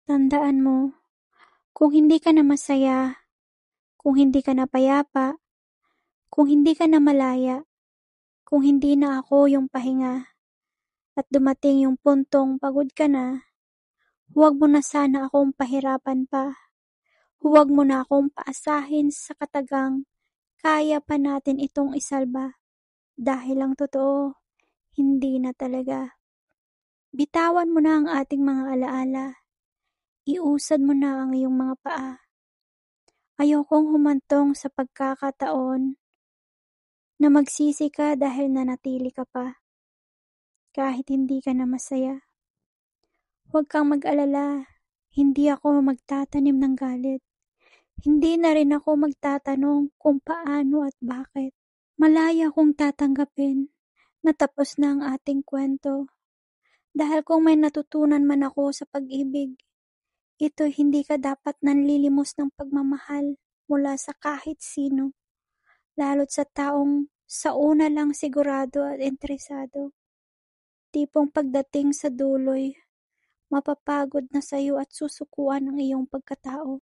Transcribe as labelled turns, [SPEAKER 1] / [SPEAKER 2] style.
[SPEAKER 1] Tandaan mo, kung hindi ka na masaya, kung hindi ka na payapa, kung hindi ka na malaya, kung hindi na ako yung pahinga, at dumating yung puntong pagod ka na, huwag mo na sana akong pahirapan pa. Huwag mo na akong paasahin sa katagang kaya pa natin itong isalba. Dahil ang totoo, hindi na talaga. Bitawan mo na ang ating mga alaala. Iusad mo na ang iyong mga paa. Ayokong humantong sa pagkakataon na magsisi ka dahil nanatili ka pa. Kahit hindi ka na masaya. Huwag kang mag-alala. Hindi ako magtatanim ng galit. Hindi na rin ako magtatanong kung paano at bakit. Malaya kong tatanggapin na tapos na ang ating kwento. Dahil kung may natutunan man ako sa pag-ibig, ito hindi ka dapat nanlilimos ng pagmamahal mula sa kahit sino, lalo't sa taong sa una lang sigurado at interesado. Tipong pagdating sa duloy, mapapagod na sa'yo at susukuan ang iyong pagkatao.